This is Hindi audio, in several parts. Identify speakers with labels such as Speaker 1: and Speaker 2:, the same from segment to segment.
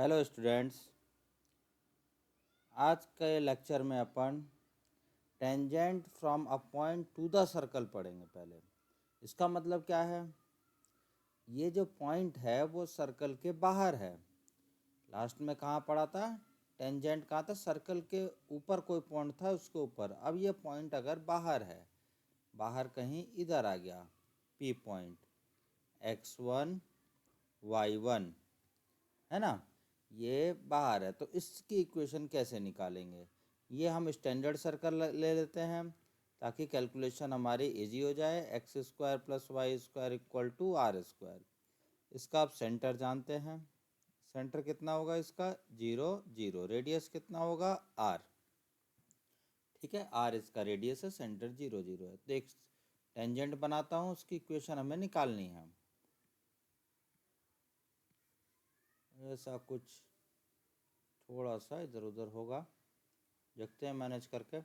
Speaker 1: Hello students. आज के लेक्चर में अपन tangent from a point to the circle पढ़ेंगे। पहले इसका मतलब क्या है, ये जो पॉइंट है वो सर्कल के बाहर है। लास्ट में कहाँ पढ़ा था, टेंजेंट कहाँ था, सर्कल के ऊपर कोई पॉइंट था उसके ऊपर। अब ये पॉइंट अगर बाहर है, बाहर कहीं इधर आ गया, पी पॉइंट x1 y1 है ना, ये बाहर है, तो इसकी इक्वेशन कैसे निकालेंगे। ये हम स्टैंडर्ड सर्कल ले लेते हैं ताकि कैलकुलेशन हमारी इजी हो जाए। X square plus y square equal to are square. इसका आप सेंटर जानते हैं, सेंटर कितना होगा इसका, 0 0। रेडियस कितना होगा, आर। ठीक है, आर इसका रेडियस है, सेंटर 0 0 है। तो एक टेंजेंट बनाता हूँ, उसकी इक्वेशन हमें निकालनी है। ऐसा कुछ थोड़ा सा इधर उधर होगा, देखते हैं मैनेज करके।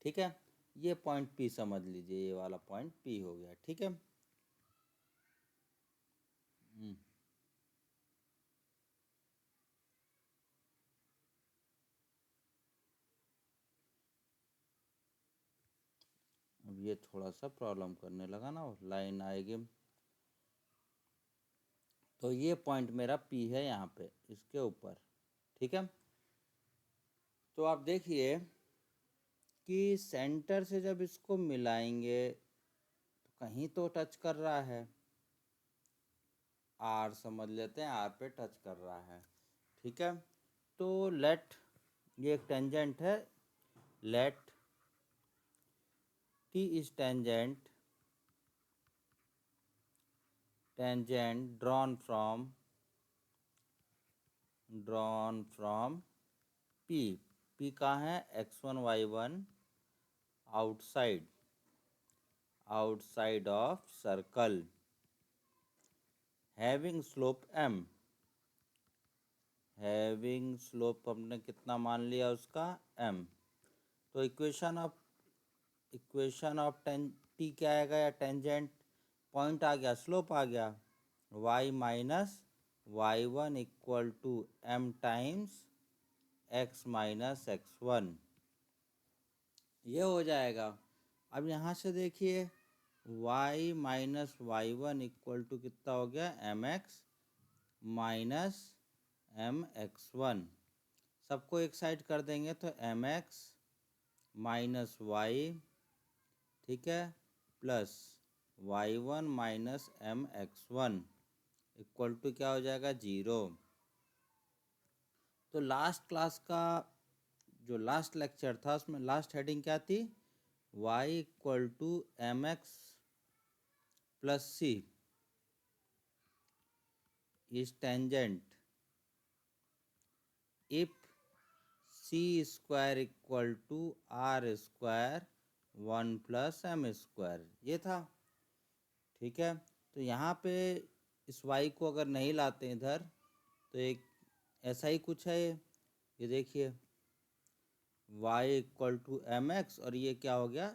Speaker 1: ठीक है, ये पॉइंट पी समझ लीजिए, ये वाला पॉइंट पी हो गया। ठीक है, अब ये थोड़ा सा प्रॉब्लम करने लगा ना, लाइन आएगी। तो ये पॉइंट मेरा पी है यहाँ पे, इसके ऊपर। ठीक है, तो आप देखिए कि सेंटर से जब इसको मिलाएंगे तो कहीं तो टच कर रहा है, आर समझ लेते हैं, आर पे टच कर रहा है। ठीक है, तो लेट, ये एक टेंजेंट है, let T is tangent, tangent drawn from P. P कहाँ है, x1 y1 outside of circle having slope m। Having slope हमने कितना मान लिया उसका, m। तो इक्वेशन ऑफ टी क्या आएगा, या टेंजेंट पॉइंट आ गया, स्लोप आ गया, y minus y1 equal to m times x minus x1। ये हो जाएगा। अब यहाँ से देखिए y minus y one equal to कितना हो गया, m x minus M x one. सबको एक साइड कर देंगे तो एम एक्स माइनस वाई, ठीक है, plus y one minus M x one equal to क्या हो जाएगा, 0। तो लास्ट क्लास का जो लास्ट लेक्चर था उसमें लास्ट हेडिंग क्या थी, y equal to m x plus c is tangent if c square equal to are square 1 plus M square, ये था। ठीक है, तो यहाँ पे इस y को अगर नहीं लाते इधर तो एक ऐसा ही कुछ है, ये देखिए y equal to m x और ये क्या हो गया,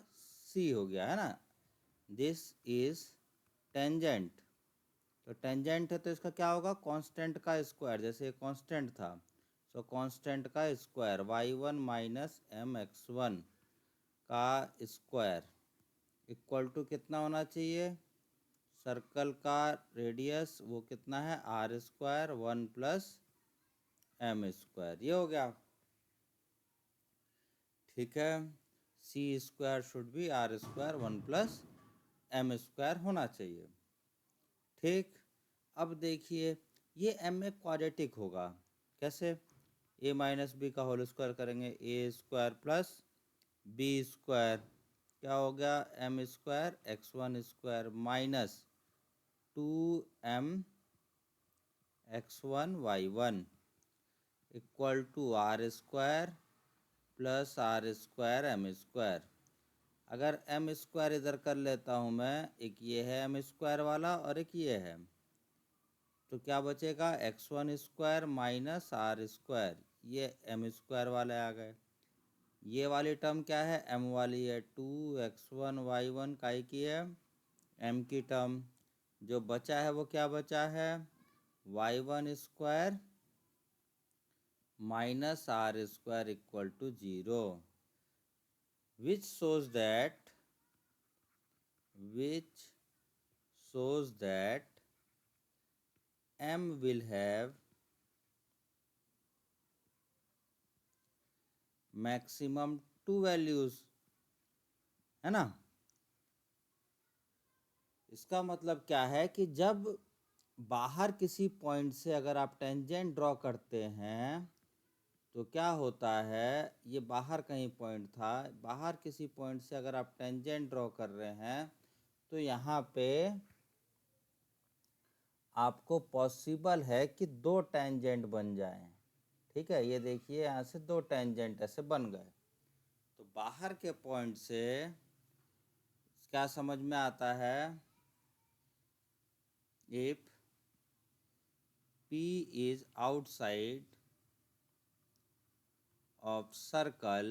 Speaker 1: c हो गया, है ना। This is tangent. तो टेंजेंट है तो इसका क्या होगा, कांस्टेंट का स्क्वायर, जैसे कांस्टेंट था, सो कांस्टेंट का square y1 minus M x one का स्क्वायर इक्वल टू कितना होना चाहिए, सर्कल का रेडियस वो कितना है, R square 1 plus M square, ये हो गया। ठीक है, C square should be R square 1 plus M square होना चाहिए। ठीक, अब देखिए ये एम में क्वाड्रेटिक होगा, कैसे, ए माइनस बी का होल स्क्वायर करेंगे, a square plus b square क्या हो गया, m square x one square minus 2m x one y one equal to are square plus r square m square. अगर एम स्क्वायर इधर कर लेता हूँ मैं, एक ये है एम स्क्वायर वाला और एक ये है, तो क्या बचेगा, x one square minus r square, ये एम स्क्वायर वाले आ गए। ये वाली टर्म क्या है, एम वाली है, 2 एक्स वन वाई वन काई की है, एम की टर्म जो बचा है वो क्या बचा है, y1 square minus r square equal to 0, which shows that m will have maximum 2 values, है ना। इसका मतलब क्या है कि जब बाहर किसी पॉइंट से अगर आप टेंजेंट ड्रॉ करते हैं तो क्या होता है, ये बाहर कहीं पॉइंट था, बाहर किसी पॉइंट से अगर आप टेंजेंट ड्रॉ कर रहे हैं तो यहाँ पे आपको पॉसिबल है कि 2 टेंजेंट बन जाएं। ठीक है, ये देखिए यहाँ से 2 टेंजेंट ऐसे बन गए। तो बाहर के पॉइंट से क्या समझ में आता है, if P is outside of circle,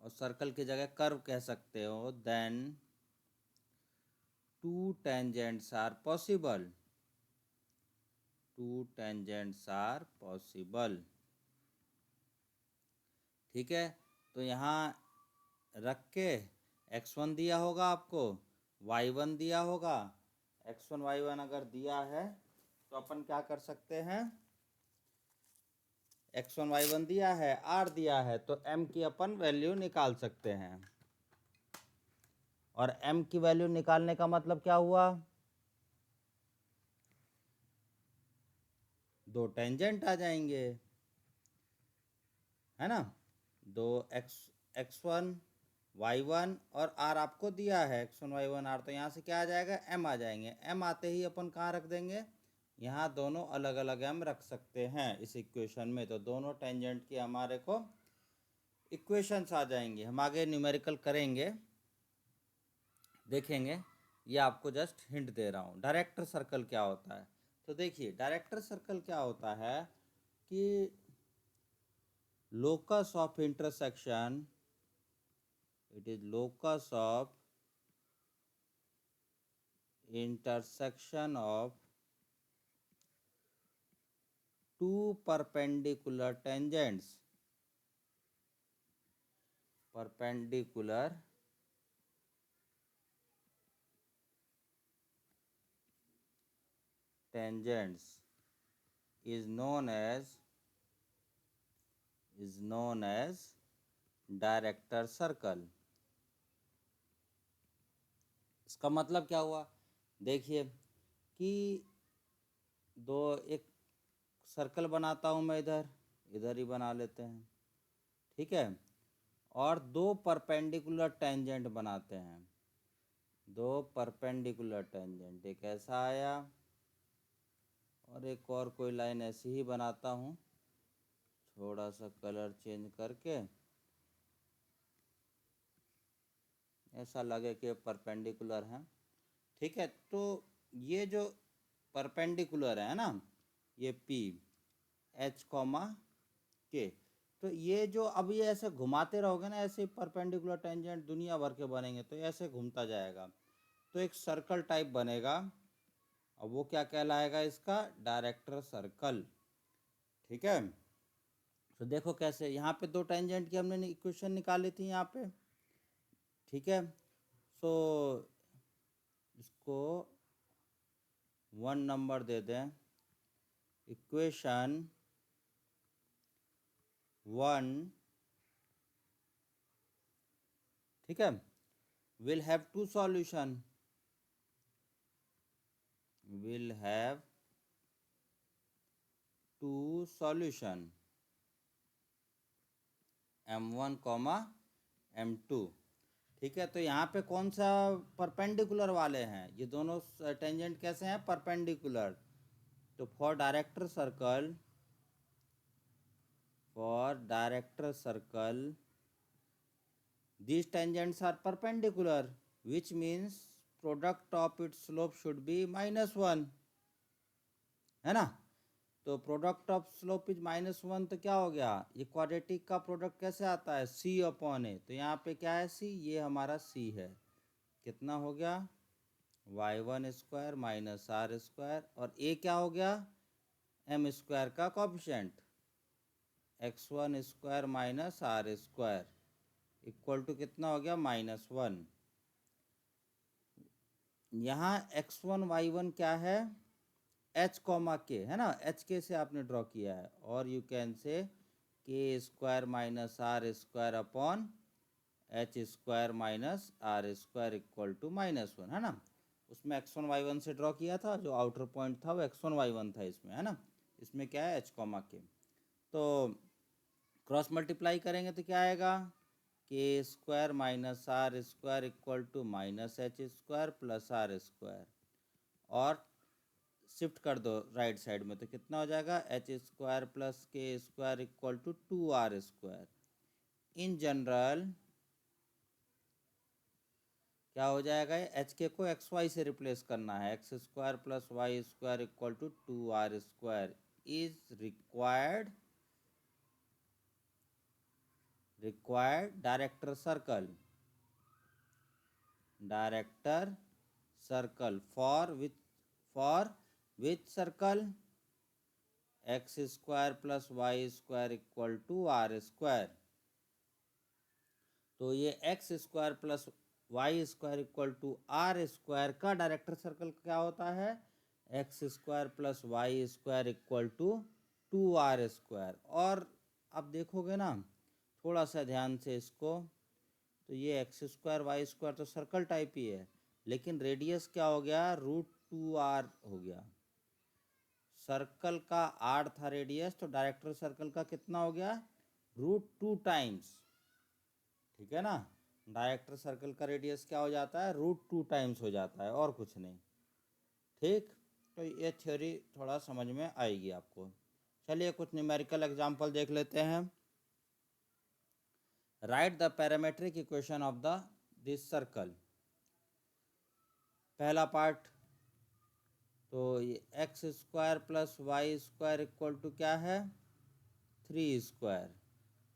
Speaker 1: और सर्कल की जगह कर्व कह सकते हो, then 2 tangents are possible, 2 tangents are possible. ठीक है, तो यहाँ रख के x1 दिया होगा आपको, y1 दिया होगा, x1 y1 अगर दिया है तो अपन क्या कर सकते हैं, x1 y1 दिया है, r दिया है, तो m की अपन वैल्यू निकाल सकते हैं। और m की वैल्यू निकालने का मतलब क्या हुआ, 2 टेंजेंट आ जाएंगे, है ना। 2 x1 y1 और r आपको दिया है, x1 y1 r, तो यहाँ से क्या आ जाएगा, m आ जाएंगे। m आते ही अपन कहाँ रख देंगे, यहाँ दोनों अलग अलग m रख सकते हैं इस इक्वेशन में, तो दोनों टेंजेंट की हमारे को इक्वेशंस आ जाएंगे। हम आगे न्यूमेरिकल करेंगे, देखेंगे, ये आपको जस्ट हिंट दे रहा हूँ। डायरेक्टर सर्कल क्या होता है, तो देखिए डायरेक्टर सर्कल क्या होता है कि locus of intersection, it is locus of intersection of 2 perpendicular tangents, perpendicular tangents is known as director circle. इसका मतलब क्या हुआ, देखिए कि एक सर्कल बनाता हूँ मैं, इधर ही बना लेते हैं, ठीक है, और 2 परपेंडिकुलर टेंजेंट बनाते हैं, 2 परपेंडिकुलर टेंजेंट, एक ऐसा आया और एक और कोई लाइन ऐसी ही बनाता हूँ, थोड़ा सा कलर चेंज करके, ऐसा लगे कि परपेंडिकुलर है। ठीक है, तो ये जो परपेंडिकुलर है ना, ये P H K, तो ये जो अब ये ऐसे घुमाते रहोगे ना, ऐसे परपेंडिकुलर टेंजेंट दुनिया भर के बनेंगे, तो ऐसे घूमता जाएगा, तो एक सर्कल टाइप बनेगा, और वो क्या कहलाएगा, इसका डायरेक्टर सर्कल। ठीक है, तो देखो कैसे, यहाँ पे 2 टेंजेंट की हमने इक्वेशन निकाली थी यहाँ पे। ठीक है, सो इसको 1 नंबर दे दें, इक्वेशन 1, ठीक है, will have 2 solution, will have 2 solution, m1 m2। ठीक है, तो यहाँ पे कौन सा परपेंडिकुलर वाले हैं, ये दोनों टेंजेंट कैसे हैं, परपेंडिकुलर। तो for director circle these tangents are perpendicular, which means product of its slope should be -1, है ना। तो प्रोडक्ट ऑफ स्लोप इज -1, तो क्या हो गया, ये क्वाड्रेटिक का प्रोडक्ट कैसे आता है, C/A। तो यहाँ पे क्या है, C, ये हमारा C है, कितना हो गया y1 square minus r square, और ए क्या हो गया, एम स्क्वायर का coefficient, x1 square minus r square equal to कितना हो गया, -1। यहाँ x1 y1 क्या है, h कॉमा के है ना, एच के से आपने ड्रॉ किया है, और you can say k square minus r square upon h square minus r square equal to -1, है ना। उसमें x1 y1 से ड्रॉ किया था, जो आउटर पॉइंट था वो x1 y1 था इसमें, है ना। इसमें क्या है, h कॉमा के, तो क्रॉस मल्टीप्लाई करेंगे तो क्या आएगा, k square minus r square equal to minus h square plus r square, और शिफ्ट कर दो राइट साइड में तो कितना हो जाएगा, h square plus k square equal to 2r square. In general क्या हो जाएगा, एच के को एक्स वाई से रिप्लेस करना है, x square plus y square equal to 2r square is required director circle for which circle, x square plus y square equal to are square. तो ये x square plus y square equal to are square का डायरेक्टर सर्कल क्या होता है, x square plus y square equal to 2r square. और आप देखोगे ना थोड़ा सा ध्यान से इसको, तो ये एक्स स्क्वायर वाई स्क्वायर तो सर्कल टाइप ही है, लेकिन रेडियस क्या हो गया, √2r हो गया। सर्कल का r था रेडियस, तो डायरेक्टर सर्कल का कितना हो गया, √2 टाइम्स, ठीक है ना। डायरेक्टर सर्कल का रेडियस क्या हो जाता है, √2 टाइम्स हो जाता है, और कुछ नहीं, ठीक। तो ये थ्योरी थोड़ा समझ में आएगी आपको। चलिए कुछ न्यूमेरिकल एग्जांपल देख लेते हैं। Write the parametric equation of this circle. पहला पार्ट, तो ये x square plus y square equal to क्या है, 3 स्क्वायर।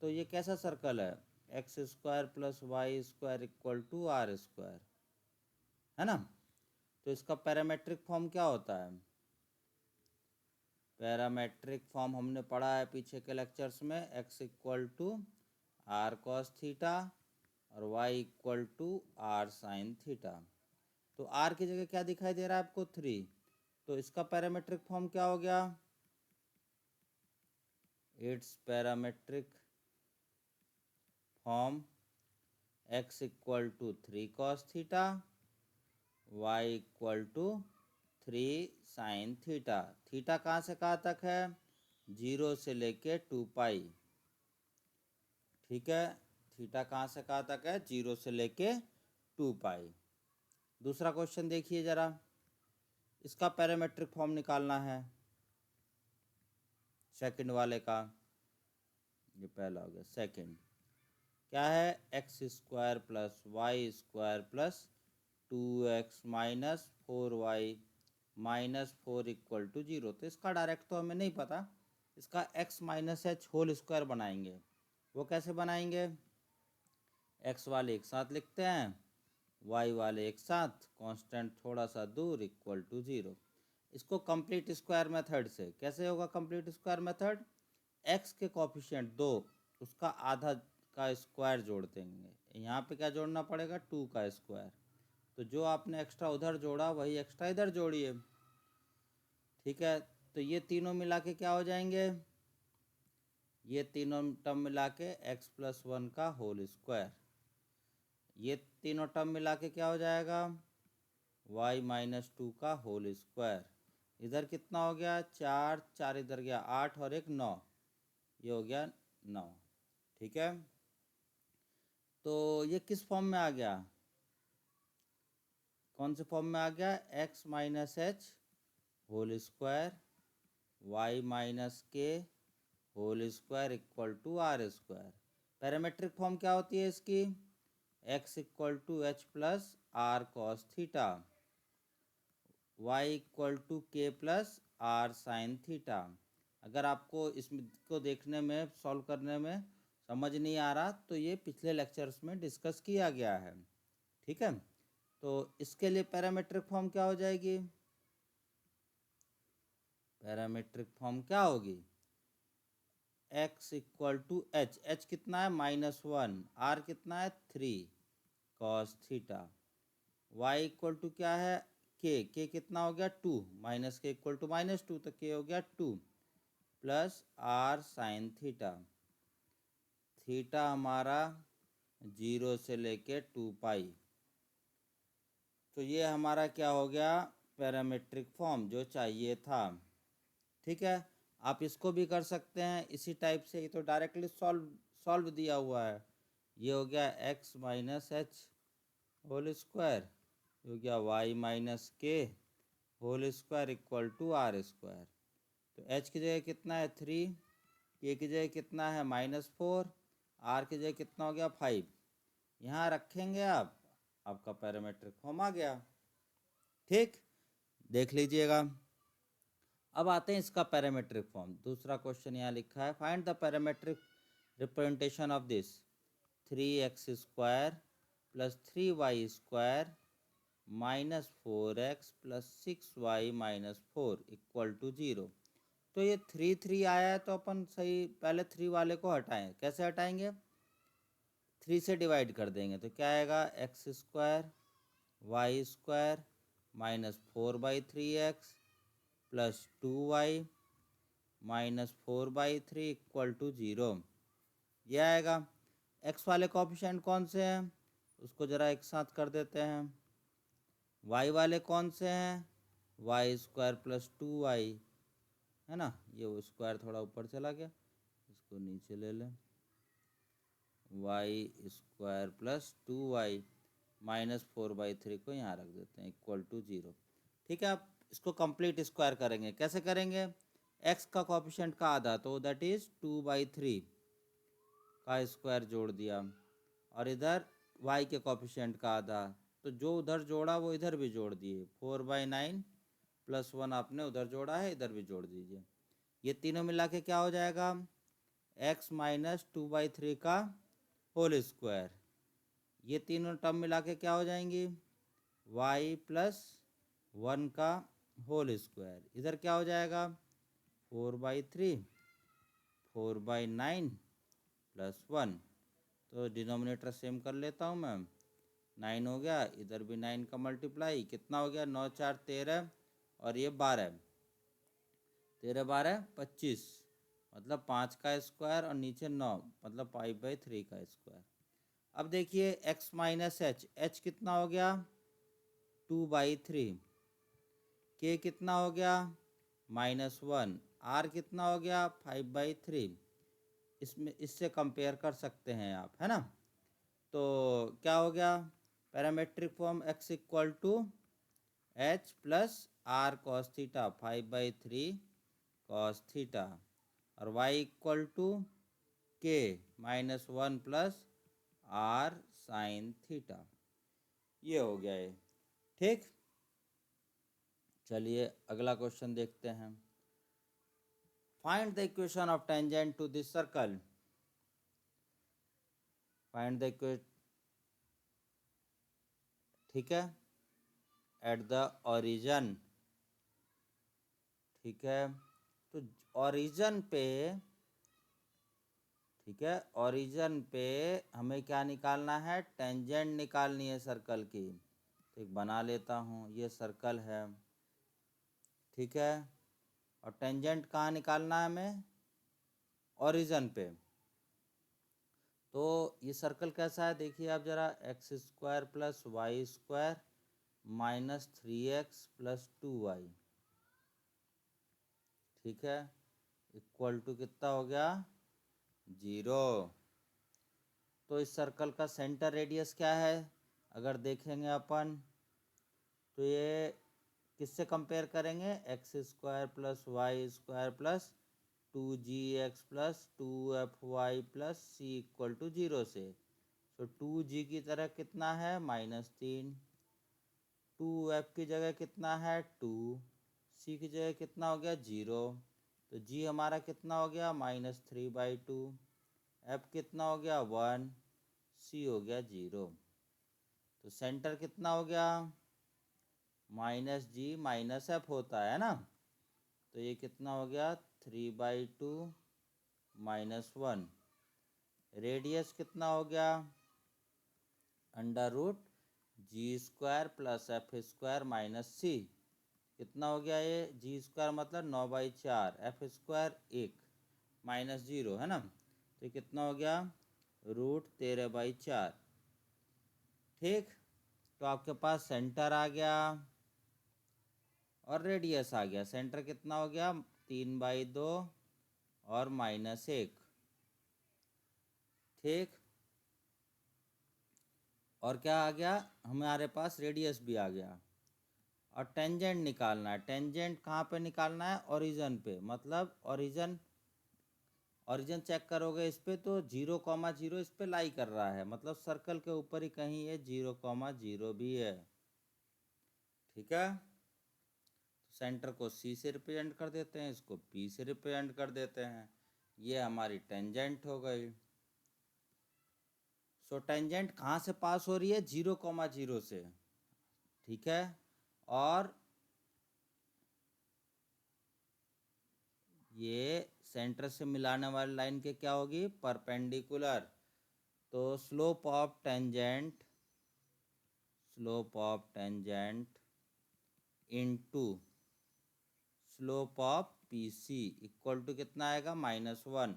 Speaker 1: तो ये कैसा सर्कल है, x square plus y square equal to are square, है ना। तो इसका पैरामेट्रिक फॉर्म क्या होता है, पैरामेट्रिक फॉर्म हमने पढ़ा है पीछे के लेक्चर्स में, X equal to R cos theta और Y equal to R sine theta. तो आर की जगह क्या दिखाई दे रहा है आपको, 3, तो इसका पैरामेट्रिक फॉर्म क्या हो गया, it's parametric form x equal to 3 cos theta, Y equal to 3 sine theta. Theta कहाँ से कहाँ तक है, 0 से लेके 2π, ठीक है। थीटा कहाँ से कहाँ तक है, 0 से लेके 2π। दूसरा क्वेश्चन देखिए जरा, इसका पैरामेट्रिक फॉर्म निकालना है सेकंड वाले का, ये पहला हो गया। सेकंड क्या है, x square plus y square plus 2x minus 4y minus 4 equal to 0। तो इसका डायरेक्ट तो हमें नहीं पता, इसका x minus H whole square बनाएंगे। वो कैसे बनाएंगे, x वाले एक साथ लिखते हैं, y वाले एक साथ, कांस्टेंट थोड़ा सा दूर, इक्वल टू 0। इसको कंप्लीट स्क्वायर मेथड से कैसे होगा, कंप्लीट स्क्वायर मेथड, x के कॉफिशिएंट 2, उसका आधा का स्क्वायर जोड़ देंगे। यहाँ पे क्या जोड़ना पड़ेगा, 2 का स्क्वायर। तो जो आपने एक्स्ट्रा उधर जोड़ा वही एक्स्ट्रा इधर जोड़िए, ठीक है। तो ये तीनों मिला के क्या हो जाएंगे, ये तीनों टर्म मिला के x प्लस 1 का होल स्क्वायर, ये तीनों टर्म मिला के क्या हो जाएगा, y माइनस 2 का होल स्क्वायर। इधर कितना हो गया, 4 4 इधर गया 8 और 1 9, ये हो गया 9, ठीक है। तो ये किस फॉर्म में आ गया, कौन से फॉर्म में आ गया, x minus H whole square Y minus के whole square equal to are square. Parametric form क्या होती है इसकी, x equal to H plus are cos theta, Y equal to K plus are sine theta. अगर आपको इसको देखने में, सॉल्व करने में समझ नहीं आ रहा, तो ये पिछले लेक्चर्स में डिस्कस किया गया है, ठीक है। तो इसके लिए पैरामीट्रिक फॉर्म क्या हो जाएगी? पैरामीट्रिक फॉर्म क्या होगी? x equal to h, h कितना है -1, r कितना है 3 cos theta, y equal to क्या है k कितना हो गया 2, माइनस के इक्वल टू -2 तो k हो गया 2 plus r sign theta, theta हमारा 0 से लेके 2 पाई। तो ये हमारा क्या हो गया? पैरामीट्रिक फॉर्म जो चाहिए था। ठीक है, आप इसको भी कर सकते हैं इसी टाइप से, ये तो डायरेक्टली सॉल्व दिया हुआ है। ये हो गया x minus H whole square, हो गया y माइनस के whole square equal to are square. तो h की जगह कितना है 3, k की जगह कितना है -4, r की जगह कितना हो गया 5। यहाँ रखेंगे आप, आपका पैरामीट्रिक फॉर्म आ गया। ठीक, देख लीजिएगा। अब आते हैं इसका पैरामीट्रिक फॉर्म। दूसरा क्वेश्चन यहाँ लिखा है, find the parametric representation of this 3x square plus 3y square minus 4x plus 6y minus 4 equal to 0। तो ये 3 आया है, तो अपन सही पहले 3 वाले को हटाएं। कैसे हटाएंगे? 3 से डिवाइड कर देंगे तो क्या आएगा? x square y square minus 4/3x plus 2y minus 4/3 equal to 0। यह आएगा। x वाले कोएफिशिएंट कौन से हैं उसको ज़रा एक साथ कर देते हैं। y वाले कौन से हैं? वाई स्क्वायर प्लस 2y है ना, ये वो स्क्वायर थोड़ा ऊपर चला गया, इसको नीचे ले लें। Y square plus 2y minus 4/3 को यहाँ रख देते हैं इक्वल टू 0। ठीक है, आप इसको कंप्लीट स्क्वायर करेंगे। कैसे करेंगे? x का कोएफिशिएंट का आधा, तो दैट इज़ 2/3 का स्क्वायर जोड़ दिया, और इधर y के कोएफिशिएंट का आधा, तो जो उधर जोड़ा वो इधर भी जोड़ दिए। 4/9 प्लस 1 आपने उधर जोड़ा है, इधर भी जोड़ दीजिए। ये तीनों मिला के क्या हो जाएगा? x माइनस 2/3 का होल स्क्वायर। ये तीनों टर्म मिला के क्या हो जाएंगी? y प्लस 1 का होल स्क्वायर। इधर क्या हो जाएगा? 4/3 4/9 प्लस 1, तो डिनोमिनेटर सेम कर लेता हूँ मैं। 9 हो गया, इधर भी 9 का मल्टीप्लाई, कितना हो गया? 9 4 13 और ये 12, 13 12 25, मतलब 5 का स्क्वायर और नीचे 9, मतलब 5/3 का स्क्वायर। अब देखिए x माइनस एच, एच कितना हो गया? 2/3, k कितना हो गया? -1, r कितना हो गया? 5/3। इसमें इससे कंपेयर कर सकते हैं आप, है ना। तो क्या हो गया? Parametric form x equal to H plus are cos theta 5/3 cos theta, और y equal to k -1 plus are sine theta. ये हो गया है। ठीक, चलिए अगला क्वेश्चन देखते हैं। Find the equation of tangent to this circle. Find the equation, ठीक है, एट द ओरिजन। ठीक है, तो ओरिजन पे, ठीक है, ओरिजन पे हमें क्या निकालना है? टेंजेंट निकालनी है सर्कल की। तो एक बना लेता हूँ, ये सर्कल है, ठीक है, और टेंजेंट कहाँ निकालना है हमें? ओरिजन पे। तो ये सर्कल कैसा है देखिए आप ज़रा, x square plus y square minus 3x plus 2y, ठीक है, इक्वल टू कितना हो गया? 0। तो इस सर्कल का सेंटर रेडियस क्या है अगर देखेंगे अपन, तो ये किससे कंपेयर करेंगे? X square plus y square plus 2gx plus 2fy plus c equal to 0 से। तो 2g की तरह कितना है? -3, 2f की जगह कितना है? 2, c की जगह कितना हो गया? 0। तो g हमारा कितना हो गया? -3/2, f कितना हो गया? 1, c हो गया 0। तो सेंटर कितना हो गया, -g-f होता है ना, तो ये कितना हो गया 3/2 -1। रेडियस कितना हो गया, √g² + f² - c। कितना हो गया ये, g² मतलब 9/4, f² 1 -0 है ना, तो ये कितना हो गया √13/4। ठीक, तो आपके पास सेंटर आ गया और रेडियस आ गया। सेंटर कितना हो गया 3/2 और -1। ठीक, और क्या आ गया, हमारे पास रेडियस भी आ गया। और टेंजेंट निकालना है। टेंजेंट कहाँ पे निकालना है, ओरिजिन पे, मतलब ओरिजिन चेक करोगे इस पे तो 0,0 इस पे लाई कर रहा है, मतलब सर्कल के ऊपर ही कहीं ये 0,0 भी है। ठीक है, तो सेंटर को C से रिप्रेजेंट कर देते हैं, इसको P से रिप्रेजेंट कर देते हैं। ये हमारी टेंजेंट हो गई। सो टेंजेंट कहाँ से पास हो रही है, 0,0 से। ठीक है, और ये सेंटर से मिलाने वाली लाइन के क्या होगी, परपेंडिकुलर। तो slope of tangent into slope of PC equal to कितना आएगा, -1।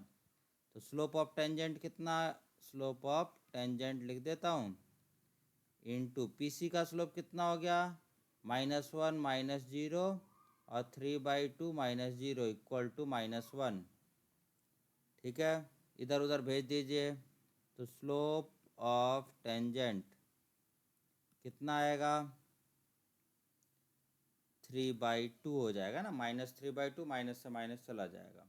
Speaker 1: तो स्लोप ऑफ टेंजेंट कितना, स्लोप ऑफ टेंजेंट लिख देता हूँ, इनटू PC का स्लोप कितना हो गया, -1 -0 और 3/2 -0 इक्वल टू -1। ठीक है, इधर उधर भेज दीजिए। तो स्लोप ऑफ टेंजेंट कितना आएगा, 3/2 हो जाएगा ना, -3/2, माइनस से माइनस चला जाएगा।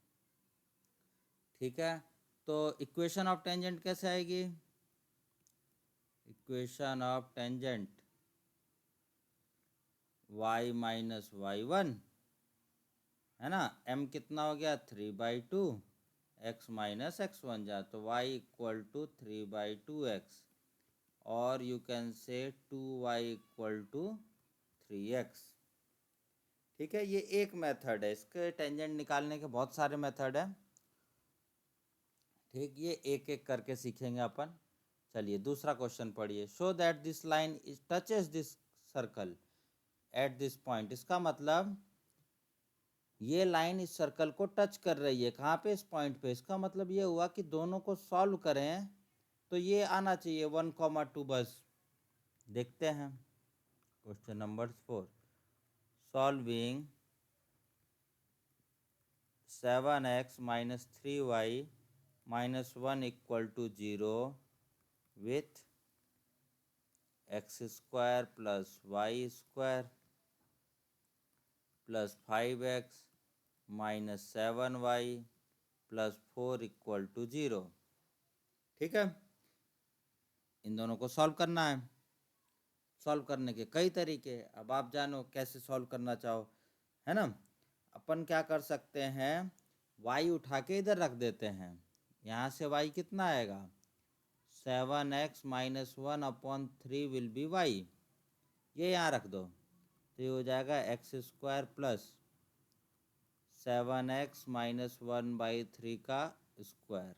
Speaker 1: ठीक है, तो इक्वेशन ऑफ टेंजेंट कैसे आएगी, equation of tangent y - y1 है ना, m कितना हो गया 3/2, x - x1 जा, तो y इक्वल टू 3/2x, और यू कैन से 2y इक्वल टू 3x। ठीक है, ये एक मेथड है, इसके टेंजेंट निकालने के बहुत सारे मेथड हैं। ठीक, ये एक एक करके सीखेंगे अपन। चलिए दूसरा क्वेश्चन पढ़िए। Show that this line is touches this circle at this point. इसका मतलब ये लाइन इस सर्कल को टच कर रही है, कहाँ पे, इस पॉइंट पे। इसका मतलब ये हुआ कि दोनों को सॉल्व करें तो ये आना चाहिए 1,2। बस देखते हैं question number 4। Solving 7x - 3y - 1 equal to 0 with x² + y² + 5x - 7y + 4 equal to 0। ठीक है, इन दोनों को सॉल्व करना है। सॉल्व करने के कई तरीके, अब आप जानो कैसे सॉल्व करना चाहो, है ना। अपन क्या कर सकते हैं, y उठा के इधर रख देते हैं। यहाँ से y कितना आएगा, 7x - 1/3 विल बी y। ये यहाँ रख दो, तो ये हो जाएगा x² + 7x - 1/3 का square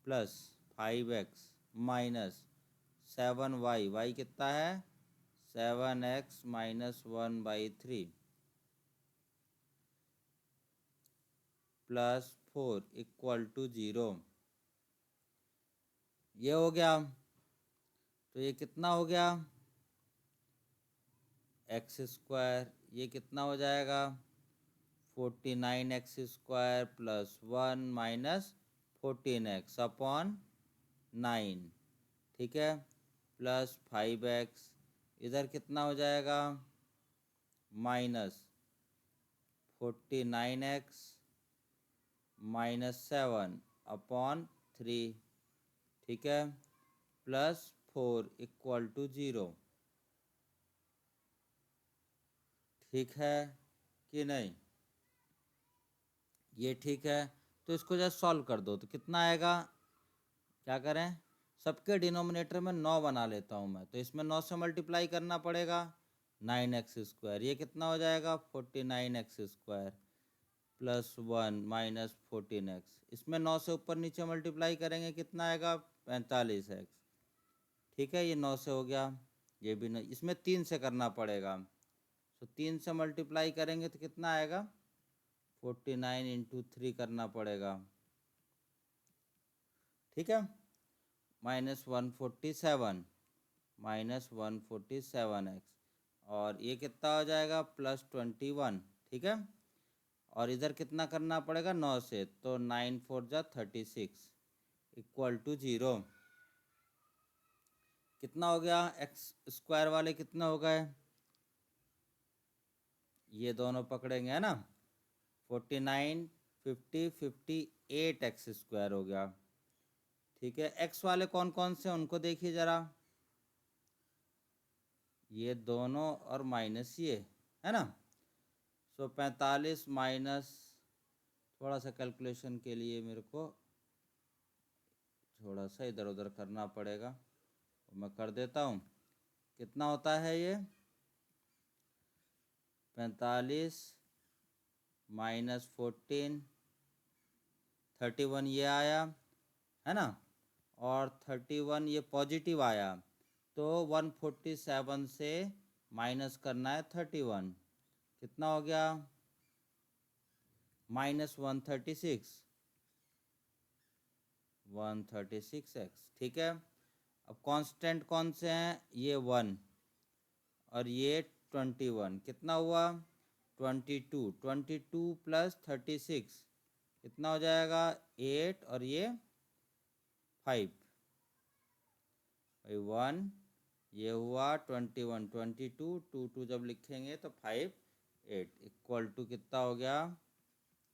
Speaker 1: plus 5x minus 7y, y कितना है 7x - 1/3 + 4 इक्वल टू 0। ये हो गया, तो ये कितना हो गया x², ये कितना हो जाएगा 49x² + 1 - 14x अपॉन 9। ठीक है, प्लस 5x, इधर कितना हो जाएगा -49x - 7 अपॉन 3। ठीक है, + 4 इक्वल टू 0। ठीक है कि नहीं, ये ठीक है। तो इसको जस्ट सॉल्व कर दो, तो कितना आएगा, क्या करें सबके डिनोमिनेटर में 9 बना लेता हूँ मैं, तो इसमें 9 से मल्टीप्लाई करना पड़ेगा, 9x²। ये कितना हो जाएगा 49x² प्लस 1 माइनस 14x। इसमें 9 से ऊपर नीचे मल्टीप्लाई करेंगे कितना आएगा 45x। ठीक है, ये 9 से हो गया, ये भी 9। इसमें 3 से करना पड़ेगा, तो 3 से मल्टीप्लाई करेंगे तो कितना आएगा 49 इंटू 3 करना पड़ेगा। ठीक है, -147 -147x, और ये कितना हो जाएगा +21। ठीक है, और इधर कितना करना पड़ेगा 9 से, तो 9 4 जा 36 इक्वल टू 0। कितना हो गया, x² वाले कितना हो गए, ये दोनों पकड़ेंगे है ना, 49 50 58x² हो गया। ठीक है, x वाले कौन कौन से उनको देखिए ज़रा, ये दोनों और माइनस ये है ना। सो 45 माइनस, थोड़ा सा कैलकुलेशन के लिए मेरे को थोड़ा सा इधर उधर करना पड़ेगा, तो मैं कर देता हूँ। कितना होता है ये 45 -14 31 ये आया है ना, और 31 ये पॉजिटिव आया, तो 147 से माइनस करना है 31, कितना हो गया -136 136x। ठीक है, अब कांस्टेंट कौन से हैं, ये 1 और ये 21, कितना हुआ 22 प्लस 36 कितना हो जाएगा 8, और ये 5 1, ये हुआ 21 22 2 जब लिखेंगे तो 5 8 इक्वल टू कितना हो गया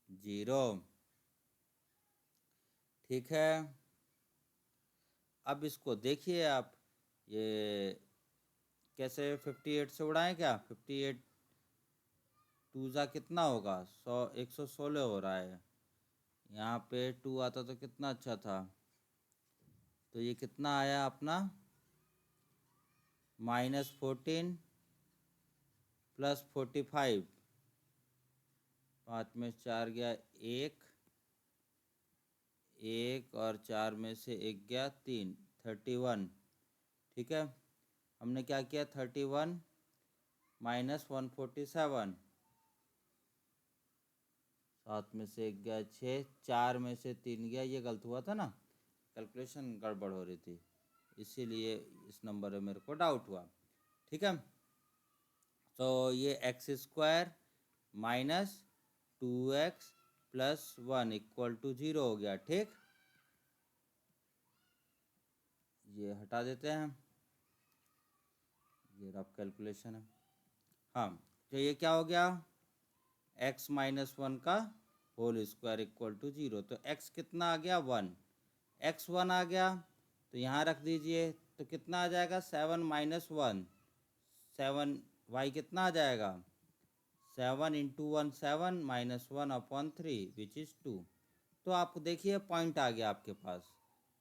Speaker 1: 0। ठीक है, अब इसको देखिए आप, ये कैसे 58 से उड़ाएं क्या, 58 2 जा कितना होगा 100 116 हो रहा है, यहाँ पे 2 आता तो कितना अच्छा था। तो ये कितना आया अपना -14 प्लस 45, 5 में 4 गया 1 1, और 4 में से 1 गया 3 31। ठीक है, हमने क्या किया 31 -147, 7 में से 1 गया 6, 4 में से 3 गया, ये गलत हुआ था ना, कैलकुलेशन गड़बड़ हो रही थी, इसीलिए इस नंबर में मेरे को डाउट हुआ। ठीक है, तो ये x² minus 2x plus 1 equal to 0 हो गया। ठीक, ये हटा देते हैं, ये रफ कैलकुलेशन है। हाँ, तो ये क्या हो गया x -1 का होल स्क्वायर इक्वल टू 0, तो x कितना आ गया 1, x 1 आ गया, तो यहाँ रख दीजिए, तो कितना आ जाएगा 7 -1 7, y कितना आ जाएगा 7 इंटू 1 7 -1/3 विच इज़ 2। तो आप देखिए पॉइंट आ गया आपके पास,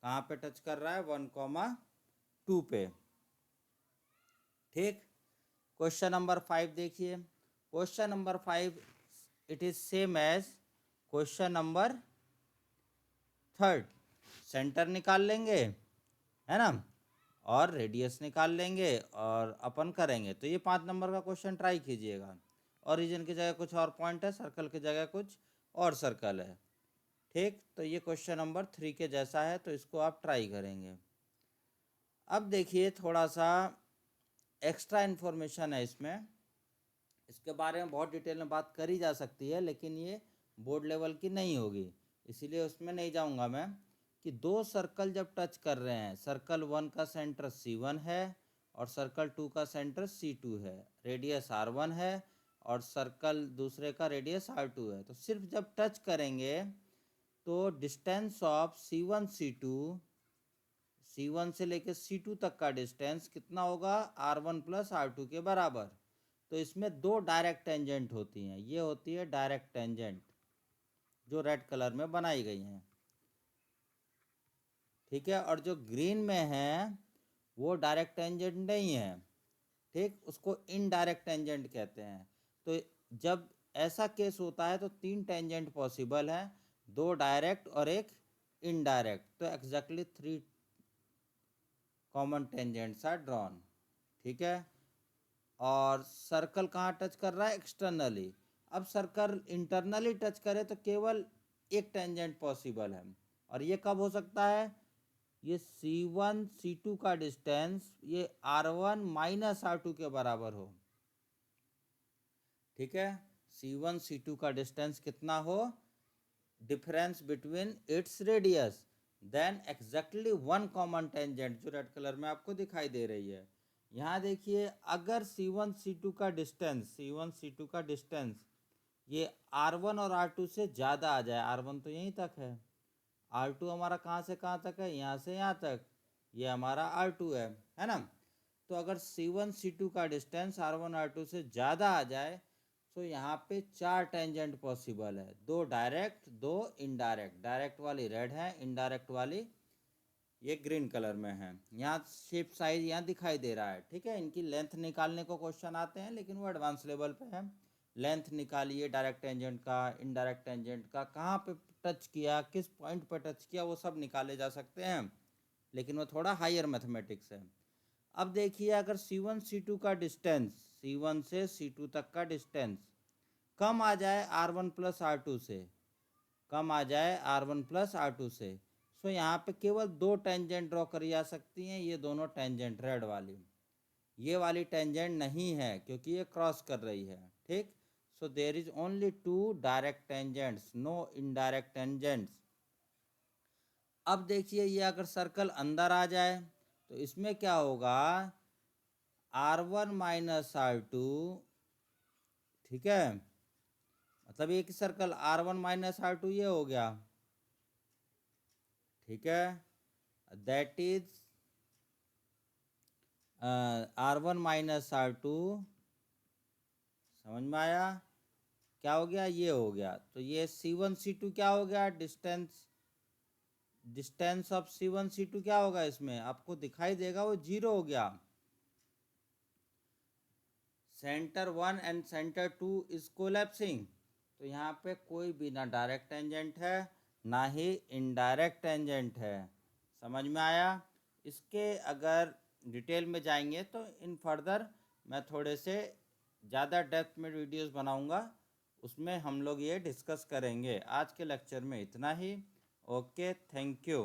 Speaker 1: कहाँ पे टच कर रहा है 1,2 पे। ठीक, क्वेश्चन नंबर 5 देखिए, question number 5 it is same as question number 3। Centre निकाल लेंगे है ना, और रेडियस निकाल लेंगे और अपन करेंगे। तो ये 5 नंबर का क्वेश्चन ट्राई कीजिएगा, ओरिजिन की जगह कुछ और पॉइंट है, सर्कल की जगह कुछ और सर्कल है। ठीक, तो ये क्वेश्चन नंबर 3 के जैसा है, तो इसको आप ट्राई करेंगे। अब देखिए थोड़ा सा एक्स्ट्रा इन्फॉर्मेशन है इसमें, इसके बारे में बहुत डिटेल में बात करी जा सकती है, लेकिन ये बोर्ड लेवल की नहीं होगी, इसीलिए उसमें नहीं जाऊंगा मैं। कि दो सर्कल जब टच कर रहे हैं, सर्कल 1 का सेंटर C1 है और सर्कल 2 का सेंटर C2 है, रेडियस R1 है और सर्कल दूसरे का रेडियस R2 है, तो सिर्फ जब टच करेंगे तो डिस्टेंस ऑफ C1 से लेकर C2 तक का डिस्टेंस कितना होगा R1 प्लस R2 के बराबर। तो इसमें दो डायरेक्ट टेंजेंट होती हैं, ये होती है डायरेक्ट टेंजेंट जो रेड कलर में बनाई गई हैं। ठीक है, और जो ग्रीन में है वो डायरेक्ट टेंजेंट नहीं है, ठीक, उसको इनडायरेक्ट टेंजेंट कहते हैं। तो जब ऐसा केस होता है तो 3 टेंजेंट पॉसिबल है, 2 डायरेक्ट और एक इनडायरेक्ट। तो exactly 3 common tangents are drawn, ठीक है। और सर्कल कहाँ टच कर रहा है? एक्सटर्नली। अब सर्कल इंटरनली टच करे तो केवल एक टेंजेंट पॉसिबल है, और ये कब हो सकता है? ये C1 C2 का डिस्टेंस ये R1 माइनस R2 के बराबर हो, ठीक है। C1 C2 का डिस्टेंस कितना हो? Difference between its radius, then exactly 1 common tangent, जो रेड कलर में आपको दिखाई दे रही है। यहाँ देखिए, अगर C1 C2 का डिस्टेंस ये R1 और R2 से ज़्यादा आ जाए, R1 तो यहीं तक है, R2 हमारा कहाँ से कहाँ तक है? यहाँ से यहाँ तक, ये हमारा R2 है ना। तो अगर C1 C2 का डिस्टेंस R1 R2 से ज़्यादा आ जाए तो यहाँ पे 4 टेंजेंट पॉसिबल है, 2 डायरेक्ट 2 इनडायरेक्ट। डायरेक्ट वाली रेड है, इनडायरेक्ट वाली ये ग्रीन कलर में है। यहाँ शेप साइज यहाँ दिखाई दे रहा है, ठीक है। इनकी लेंथ निकालने को क्वेश्चन आते हैं, लेकिन वो एडवांस लेवल पे है। लेंथ निकालिए डायरेक्ट टेंजेंट का, इनडायरेक्ट टेंजेंट का, कहाँ पे टच किया, किस पॉइंट पे टच किया, वो सब निकाले जा सकते हैं, लेकिन वो थोड़ा हायर मैथमेटिक्स है। अब देखिए, अगर C1 C2 का डिस्टेंस, C1 से C2 तक का डिस्टेंस कम आ जाए R1 प्लस R2 से, कम आ जाए R1 प्लस R2 से, सो यहाँ पे केवल 2 टेंजेंट ड्रॉ करी जा सकती हैं। ये दोनों टेंजेंट रेड वाली, ये वाली टेंजेंट नहीं है क्योंकि ये क्रॉस कर रही है, ठीक। So there is only 2 direct tangents, no indirect tangents. अब देखिए, ये अगर सर्कल अंदर आ जाए तो इसमें क्या होगा? R1 माइनस R2, ठीक है, मतलब एक सर्कल R1 माइनस R2 ये हो गया, ठीक है। That is R1 minus R2, समझ में आया? क्या हो गया? ये हो गया। तो ये C1 C2 क्या हो गया? डिस्टेंस ऑफ C1 C2 क्या होगा? इसमें आपको दिखाई देगा वो 0 हो गया। Centre 1 and centre 2 is collapsing. तो यहाँ पे कोई भी ना डायरेक्ट टेंजेंट है ना ही इनडायरेक्ट टेंजेंट है। समझ में आया? इसके अगर डिटेल में जाएंगे तो इन फर्दर मैं थोड़े से ज़्यादा डेप्थ में वीडियोस बनाऊंगा, उसमें हम लोग ये डिस्कस करेंगे। आज के लेक्चर में इतना ही। Okay, thank you.